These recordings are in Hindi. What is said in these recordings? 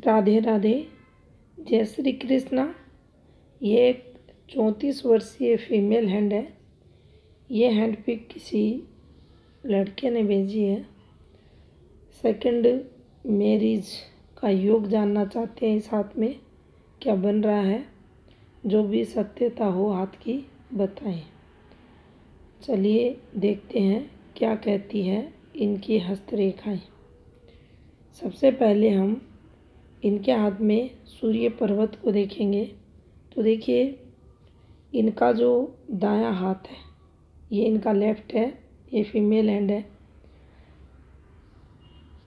राधे राधे, जय श्री कृष्णा। ये एक 34 वर्षीय फीमेल हैंड है। ये हैंड पिक किसी लड़के ने भेजी है। सेकंड मैरिज का योग जानना चाहते हैं। इस हाथ में क्या बन रहा है, जो भी सत्यता हो हाथ की बताएं। चलिए देखते हैं क्या कहती है इनकी हस्तरेखाएं। सबसे पहले हम इनके हाथ में सूर्य पर्वत को देखेंगे तो देखिए इनका जो दायां हाथ है ये इनका लेफ्ट है, ये फीमेल हैंड है।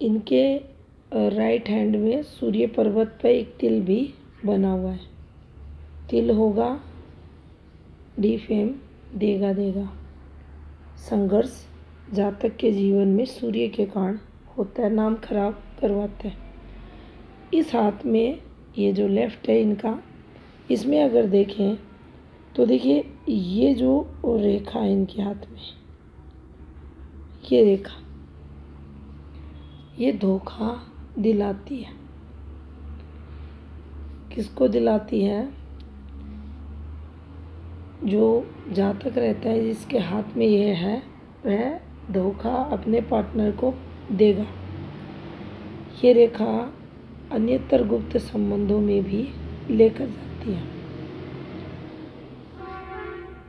इनके राइट हैंड में सूर्य पर्वत पर एक तिल भी बना हुआ है। तिल होगा डिफेम, देगा देगा। संघर्ष जातक के जीवन में सूर्य के कारण होता है, नाम खराब करवाता है। इस हाथ में ये जो लेफ्ट है इनका, इसमें अगर देखें तो देखिए ये जो रेखा है इनके हाथ में, ये रेखा ये धोखा दिलाती है। किसको दिलाती है? जो जातक रहता है जिसके हाथ में ये है वह धोखा अपने पार्टनर को देगा। ये रेखा अन्यतर गुप्त संबंधों में भी लेकर जाती है।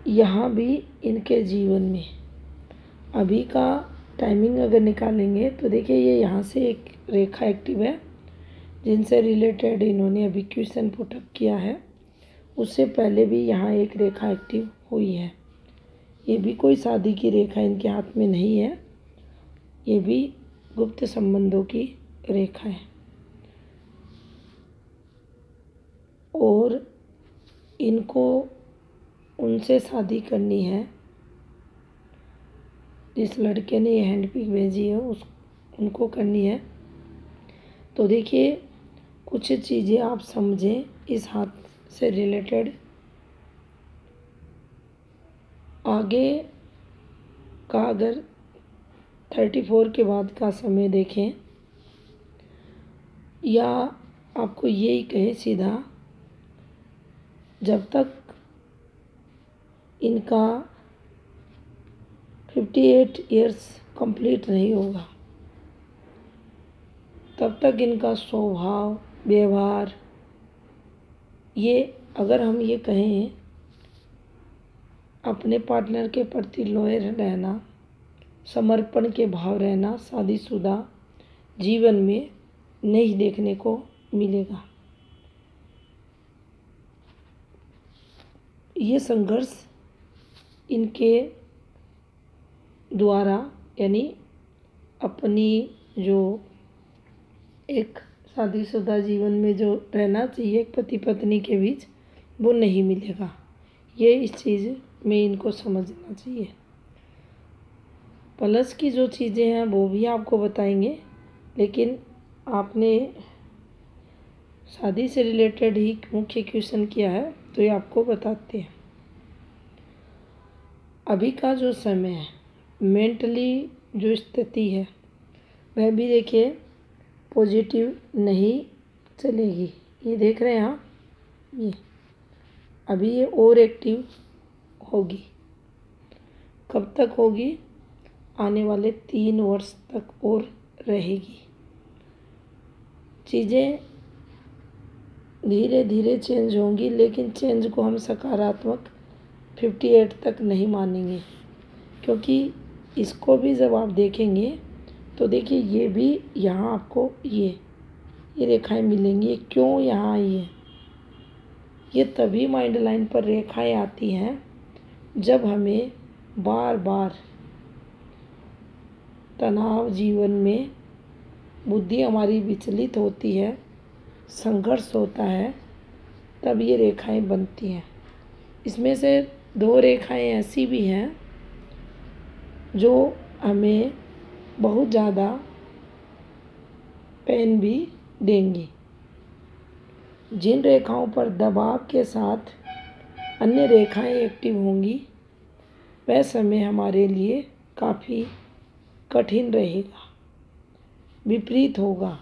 यहाँ भी इनके जीवन में अभी का टाइमिंग अगर निकालेंगे तो देखिए ये यहाँ से एक रेखा एक्टिव है जिनसे रिलेटेड इन्होंने अभी क्वेश्चन पुटअप किया है। उससे पहले भी यहाँ एक रेखा एक्टिव हुई है। ये भी कोई शादी की रेखा इनके हाथ में नहीं है, ये भी गुप्त संबंधों की रेखा है। और इनको उनसे शादी करनी है जिस लड़के ने ये हैंड पिक भेजी है उनको करनी है। तो देखिए कुछ चीज़ें आप समझें इस हाथ से रिलेटेड। आगे का अगर 34 के बाद का समय देखें या आपको यही कहे सीधा, जब तक इनका 58 इयर्स कंप्लीट नहीं होगा तब तक इनका स्वभाव व्यवहार, ये अगर हम ये कहें अपने पार्टनर के प्रति लॉयल रहना, समर्पण के भाव रहना, शादीशुदा जीवन में नहीं देखने को मिलेगा। ये संघर्ष इनके द्वारा यानी अपनी जो एक शादीशुदा जीवन में जो रहना चाहिए पति पत्नी के बीच, वो नहीं मिलेगा। ये इस चीज़ में इनको समझना चाहिए। प्लस की जो चीज़ें हैं वो भी आपको बताएंगे, लेकिन आपने शादी से रिलेटेड ही मुख्य क्वेश्चन किया है तो ये आपको बताते हैं। अभी का जो समय है, मेंटली जो स्थिति है वह भी देखिए पॉजिटिव नहीं चलेगी। ये देख रहे हैं आप, ये अभी ये और एक्टिव होगी। कब तक होगी? आने वाले 3 वर्ष तक और रहेगी। चीज़ें धीरे धीरे चेंज होंगी, लेकिन चेंज को हम सकारात्मक 58 तक नहीं मानेंगे, क्योंकि इसको भी जब आप देखेंगे तो देखिए ये भी यहाँ आपको ये रेखाएं मिलेंगी। ये क्यों यहाँ आई है? ये तभी माइंड लाइन पर रेखाएं आती हैं जब हमें बार बार तनाव जीवन में बुद्धि हमारी विचलित होती है, संघर्ष होता है, तब ये रेखाएं बनती हैं। इसमें से 2 रेखाएं ऐसी भी हैं जो हमें बहुत ज़्यादा पेन भी देंगी। जिन रेखाओं पर दबाव के साथ अन्य रेखाएं एक्टिव होंगी वह समय हमारे लिए काफ़ी कठिन रहेगा, विपरीत होगा।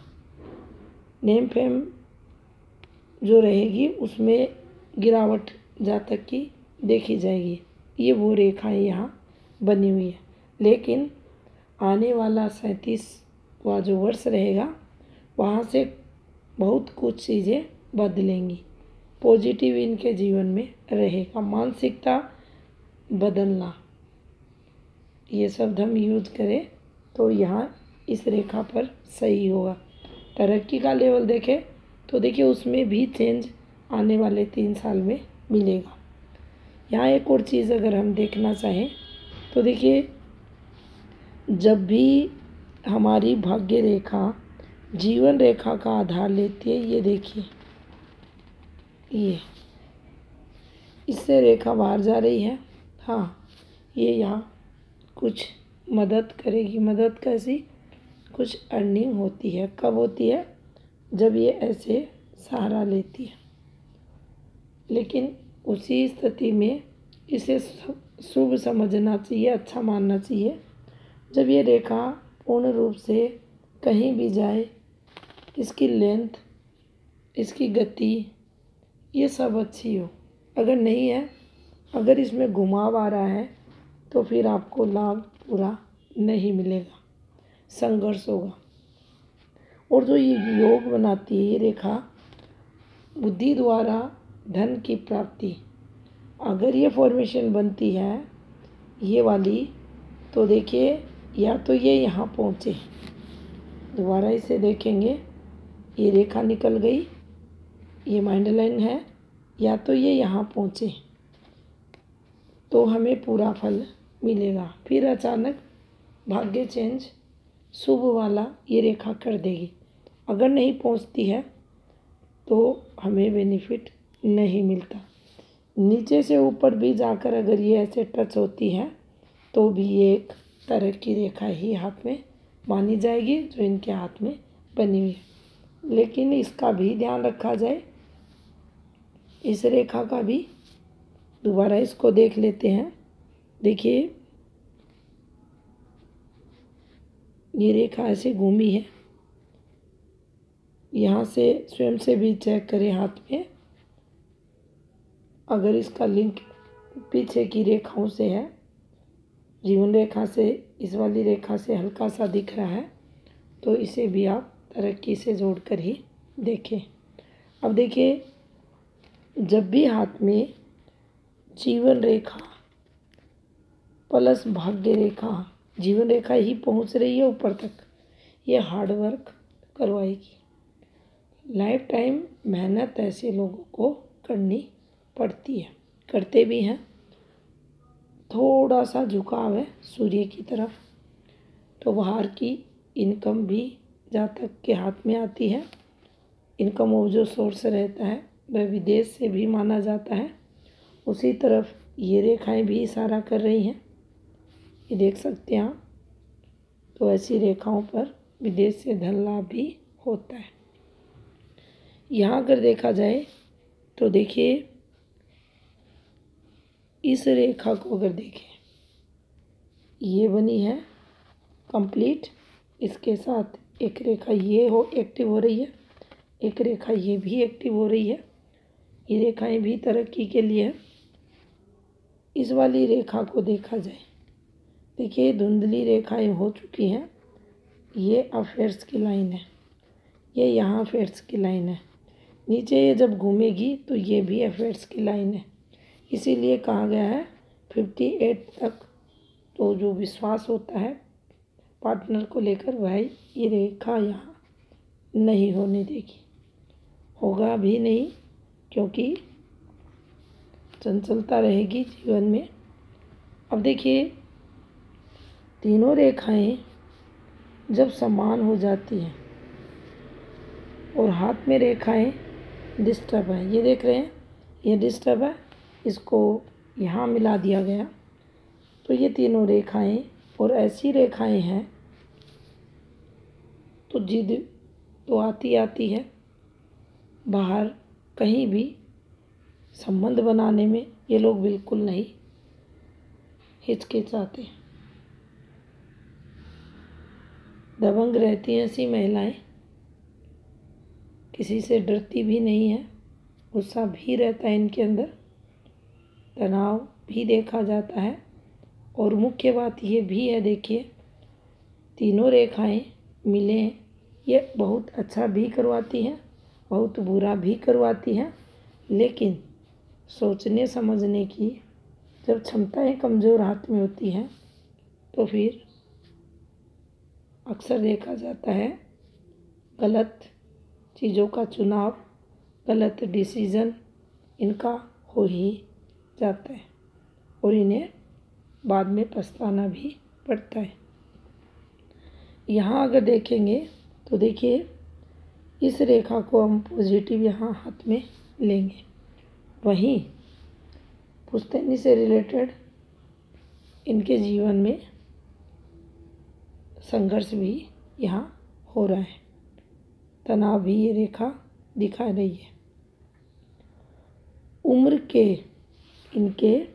नेम फेम जो रहेगी उसमें गिरावट जहाँ तक की देखी जाएगी। ये वो रेखाएं यहाँ बनी हुई है। लेकिन आने वाला 37वां जो वर्ष रहेगा वहाँ से बहुत कुछ चीज़ें बदलेंगी। पॉजिटिव इनके जीवन में रहेगा। मानसिकता बदलना, ये शब्द हम यूज करें तो यहाँ इस रेखा पर सही होगा। तरक्की का लेवल देखें तो देखिए उसमें भी चेंज आने वाले 3 साल में मिलेगा। यहाँ एक और चीज़ अगर हम देखना चाहें तो देखिए जब भी हमारी भाग्य रेखा जीवन रेखा का आधार लेती है, ये देखिए ये इससे रेखा बाहर जा रही है। हाँ, ये यहाँ कुछ मदद करेगी। मदद कैसी? कुछ अर्निंग होती है। कब होती है? जब ये ऐसे सहारा लेती है। लेकिन उसी स्थिति में इसे शुभ समझना चाहिए, अच्छा मानना चाहिए जब ये रेखा पूर्ण रूप से कहीं भी जाए, इसकी लेंथ, इसकी गति, ये सब अच्छी हो। अगर नहीं है, अगर इसमें घुमाव आ रहा है तो फिर आपको लाभ पूरा नहीं मिलेगा, संघर्ष होगा। और जो ये योग बनाती है ये रेखा, बुद्धि द्वारा धन की प्राप्ति, अगर ये फॉर्मेशन बनती है ये वाली, तो देखिए या तो ये यहाँ पहुँचे, दोबारा इसे देखेंगे, ये रेखा निकल गई, ये माइंड लाइन है, या तो ये यहाँ पहुँचे तो हमें पूरा फल मिलेगा। फिर अचानक भाग्य चेंज शुभ वाला ये रेखा कर देगी। अगर नहीं पहुँचती है तो हमें बेनिफिट नहीं मिलता। नीचे से ऊपर भी जाकर अगर ये ऐसे टच होती है तो भी ये एक तरह की रेखा ही हाथ में मानी जाएगी जो इनके हाथ में बनी हुई है। लेकिन इसका भी ध्यान रखा जाए, इस रेखा का भी। दोबारा इसको देख लेते हैं। देखिए ये रेखा ऐसे घूमी है, यहाँ से स्वयं से भी चेक करें हाथ में, अगर इसका लिंक पीछे की रेखाओं से है, जीवन रेखा से इस वाली रेखा से हल्का सा दिख रहा है, तो इसे भी आप तरक्की से जोड़कर ही देखें। अब देखिए जब भी हाथ में जीवन रेखा प्लस भाग्य रेखा, जीवन रेखा ही पहुंच रही है ऊपर तक, ये हार्ड वर्क करवाएगी। लाइफ टाइम मेहनत ऐसे लोगों को करनी पड़ती है, करते भी हैं। थोड़ा सा झुकाव है सूर्य की तरफ, तो बाहर की इनकम भी जहाँ तक के हाथ में आती है, इनकम ऑफ जो सोर्स रहता है वह विदेश से भी माना जाता है। उसी तरफ ये रेखाएं भी इशारा कर रही हैं, ये देख सकते हैं आप। तो ऐसी रेखाओं पर विदेश से धन लाभ भी होता है। यहाँ अगर देखा जाए तो देखिए इस रेखा को अगर देखें, ये बनी है कंप्लीट, इसके साथ एक रेखा ये एक्टिव हो रही है, एक रेखा ये भी एक्टिव हो रही है। ये रेखाएं भी तरक्की के लिए है। इस वाली रेखा को देखा जाए, देखिए धुंधली रेखाएं हो चुकी हैं, ये अफेयर्स की लाइन है, ये यहाँ अफेयर्स की लाइन है। नीचे ये जब घूमेगी तो ये भी अफेयर्स की लाइन है। इसीलिए कहा गया है 58 तक तो जो विश्वास होता है पार्टनर को लेकर, वह ये रेखा यहाँ नहीं होने देगी, होगा भी नहीं, क्योंकि चंचलता रहेगी जीवन में। अब देखिए तीनों रेखाएं जब समान हो जाती हैं और हाथ में रेखाएं डिस्टर्ब है, ये देख रहे हैं, ये डिस्टर्ब है, इसको यहाँ मिला दिया गया, तो ये तीनों रेखाएं और ऐसी रेखाएं हैं तो जिद तो आती है। बाहर कहीं भी संबंध बनाने में ये लोग बिल्कुल नहीं हिचकिचाते, दबंग रहती हैं ऐसी महिलाएं, किसी से डरती भी नहीं है, गुस्सा भी रहता है इनके अंदर, तनाव भी देखा जाता है। और मुख्य बात ये भी है, देखिए तीनों रेखाएं मिलें, ये बहुत अच्छा भी करवाती हैं, बहुत बुरा भी करवाती हैं। लेकिन सोचने समझने की जब क्षमताएं कमज़ोर हाथ में होती हैं तो फिर अक्सर देखा जाता है गलत चीज़ों का चुनाव, गलत डिसीज़न इनका हो ही जाता है और इन्हें बाद में पछताना भी पड़ता है। यहाँ अगर देखेंगे तो देखिए इस रेखा को हम पॉजिटिव यहाँ हाथ में लेंगे। वहीं पुश्तैनी से रिलेटेड इनके जीवन में संघर्ष भी यहाँ हो रहा है, तनाव भी ये रेखा दिखा रही है। उम्र के इनके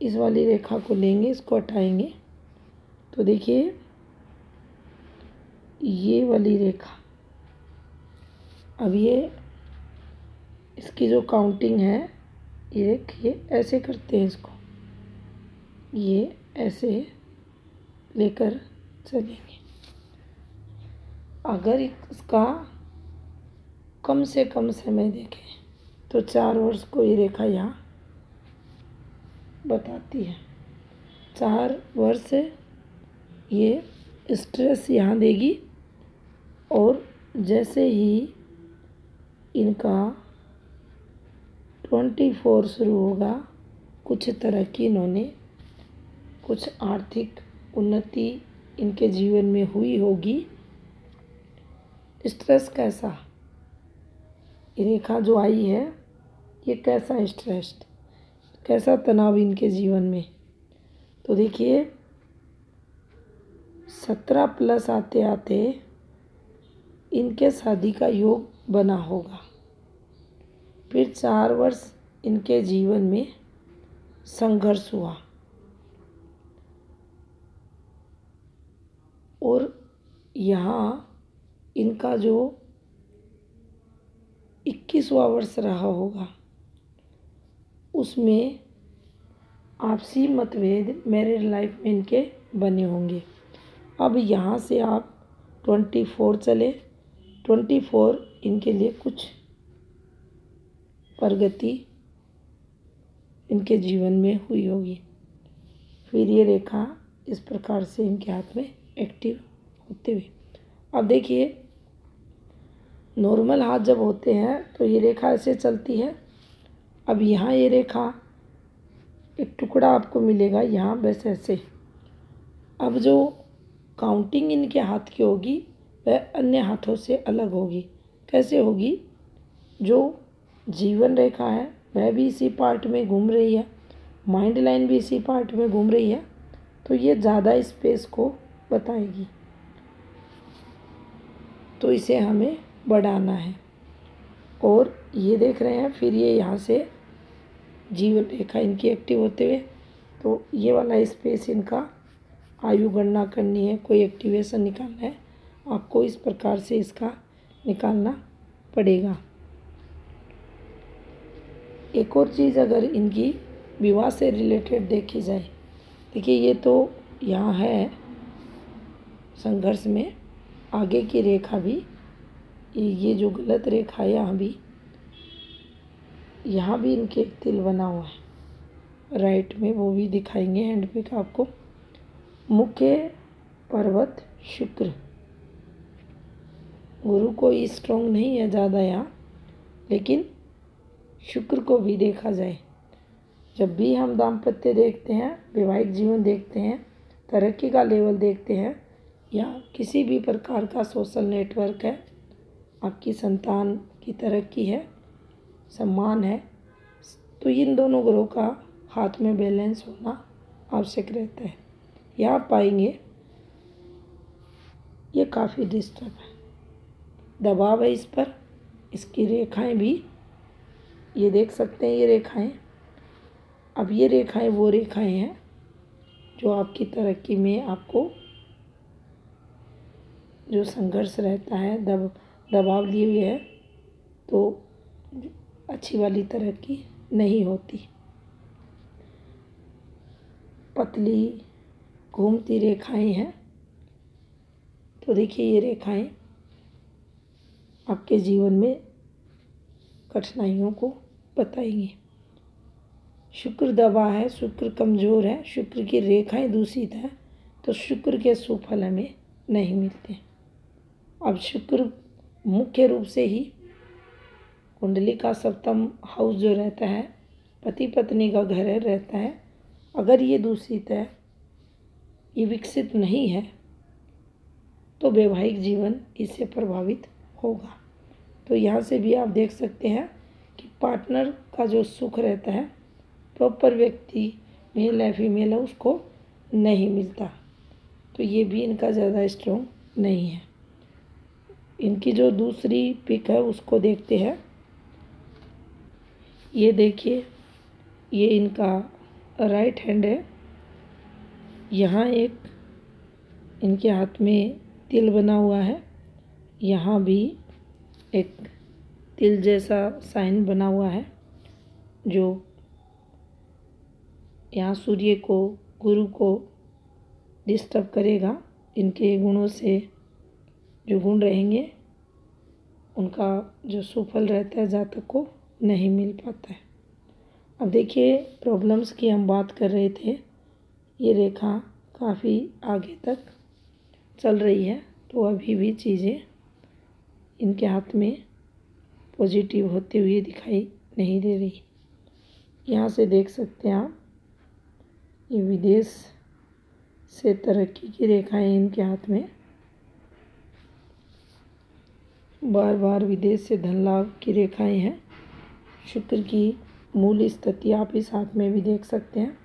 इस वाली रेखा को लेंगे, इसको हटाएंगे तो देखिए ये वाली रेखा, अब ये इसकी जो काउंटिंग है ये देखिए ऐसे करते हैं, इसको ये ऐसे लेकर चलेंगे। अगर इसका कम से कम समय देखें तो 4 वर्ष को ये रेखा यहाँ बताती है। 4 वर्ष ये स्ट्रेस यहाँ देगी और जैसे ही इनका 24 शुरू होगा, कुछ तरक्की इन्होंने, कुछ आर्थिक उन्नति इनके जीवन में हुई होगी। स्ट्रेस कैसा, ये रेखा जो आई है ये कैसा स्ट्रेस, कैसा तनाव इनके जीवन में, तो देखिए 17+ आते आते इनके शादी का योग बना होगा। फिर 4 वर्ष इनके जीवन में संघर्ष हुआ और यहाँ इनका जो 21वां वर्ष रहा होगा उसमें आपसी मतभेद मैरिड लाइफ में इनके बने होंगे। अब यहाँ से आप 24 चले, 24 इनके लिए कुछ प्रगति इनके जीवन में हुई होगी। फिर ये रेखा इस प्रकार से इनके हाथ में एक्टिव होते हुए, अब देखिए नॉर्मल हाथ जब होते हैं तो ये रेखा ऐसे चलती है। अब यहाँ ये रेखा एक टुकड़ा आपको मिलेगा यहाँ, बस ऐसे। अब जो काउंटिंग इनके हाथ की होगी वह अन्य हाथों से अलग होगी। कैसे होगी, जो जीवन रेखा है वह भी इसी पार्ट में घूम रही है, माइंड लाइन भी इसी पार्ट में घूम रही है, तो ये ज़्यादा स्पेस को बताएगी, तो इसे हमें बढ़ाना है। और ये देख रहे हैं फिर ये यहाँ से जीवन रेखा इनकी एक्टिव होते हुए, तो ये वाला स्पेस इनका आयु गणना करनी है, कोई एक्टिवेशन निकालना है, आपको इस प्रकार से इसका निकालना पड़ेगा। एक और चीज़ अगर इनकी विवाह से रिलेटेड देखी जाए, देखिए ये तो यहाँ है संघर्ष में, आगे की रेखा भी ये जो गलत रेखा है यहाँ भी इनके एक तिल बना हुआ है राइट में, वो भी दिखाएंगे हैंड पे का आपको। मुख्य पर्वत शुक्र, गुरु कोई स्ट्रॉन्ग नहीं है ज़्यादा यहाँ, लेकिन शुक्र को भी देखा जाए। जब भी हम दाम्पत्य देखते हैं, वैवाहिक जीवन देखते हैं, तरक्की का लेवल देखते हैं, या किसी भी प्रकार का सोशल नेटवर्क है, आपकी संतान की तरक्की है, सम्मान है, तो इन दोनों ग्रहों का हाथ में बैलेंस होना आवश्यक रहता है। यहाँ पाएंगे ये काफ़ी डिस्टर्ब है, दबाव है इस पर, इसकी रेखाएं भी ये देख सकते हैं, ये रेखाएं। अब ये रेखाएं वो रेखाएं हैं जो आपकी तरक्की में आपको जो संघर्ष रहता है, दबाव लिए हुए है, तो अच्छी वाली तरह की नहीं होती। पतली घूमती रेखाएं हैं। तो देखिए ये रेखाएं आपके जीवन में कठिनाइयों को बताएंगी। शुक्र दबा है, शुक्र कमज़ोर है, शुक्र की रेखाएं दूषित है, तो शुक्र के सुफल हमें नहीं मिलते। अब शुक्र मुख्य रूप से ही कुंडली का सप्तम हाउस जो रहता है, पति पत्नी का घर रहता है, अगर ये दूषित है, ये विकसित नहीं है, तो वैवाहिक जीवन इससे प्रभावित होगा। तो यहाँ से भी आप देख सकते हैं कि पार्टनर का जो सुख रहता है, प्रॉपर व्यक्ति मेल है फीमेल है उसको नहीं मिलता। तो ये भी इनका ज़्यादा स्ट्रॉन्ग नहीं है। इनकी जो दूसरी पिक है उसको देखते हैं। ये देखिए, ये इनका राइट हैंड है। यहाँ एक इनके हाथ में तिल बना हुआ है, यहाँ भी एक तिल जैसा साइन बना हुआ है, जो यहाँ सूर्य को, गुरु को डिस्टर्ब करेगा। इनके गुणों से जो गुण रहेंगे उनका जो सुफल रहता है जातक को नहीं मिल पाता है। अब देखिए प्रॉब्लम्स की हम बात कर रहे थे, ये रेखा काफ़ी आगे तक चल रही है, तो अभी भी चीज़ें इनके हाथ में पॉजिटिव होते हुए दिखाई नहीं दे रही। यहाँ से देख सकते हैं आप, ये विदेश से तरक्की की रेखाएं इनके हाथ में, बार बार विदेश से धन लाभ की रेखाएं हैं। शुक्र की मूल स्थिति आप इस हाथ में भी देख सकते हैं,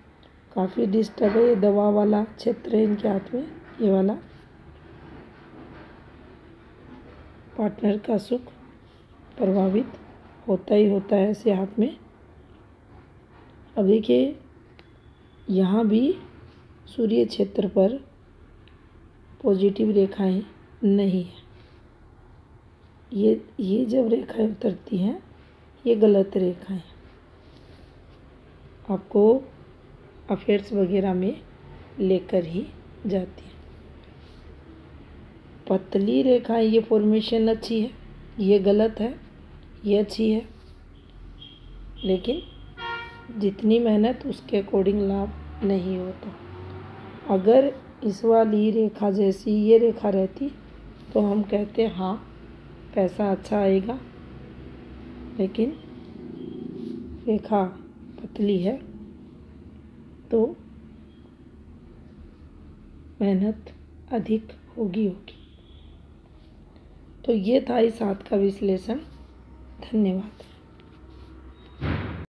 काफ़ी डिस्टर्ब है। ये दवा वाला क्षेत्र है इनके हाथ में, ये वाला। पार्टनर का सुख प्रभावित होता ही होता है ऐसे हाथ में। अब देखिए यहाँ भी सूर्य क्षेत्र पर पॉजिटिव रेखाएं नहीं है। ये जब रेखाएं उतरती हैं, ये गलत रेखाएं आपको अफेयर्स वगैरह में लेकर ही जाती है। पतली रेखाएं, ये फॉर्मेशन अच्छी है, ये गलत है, ये अच्छी है, लेकिन जितनी मेहनत उसके अकॉर्डिंग लाभ नहीं होता। अगर इस वाली रेखा जैसी ये रेखा रहती तो हम कहते हाँ पैसा अच्छा आएगा, लेकिन रेखा पतली है तो मेहनत अधिक होगी। तो ये था इस हाथ का विश्लेषण। धन्यवाद।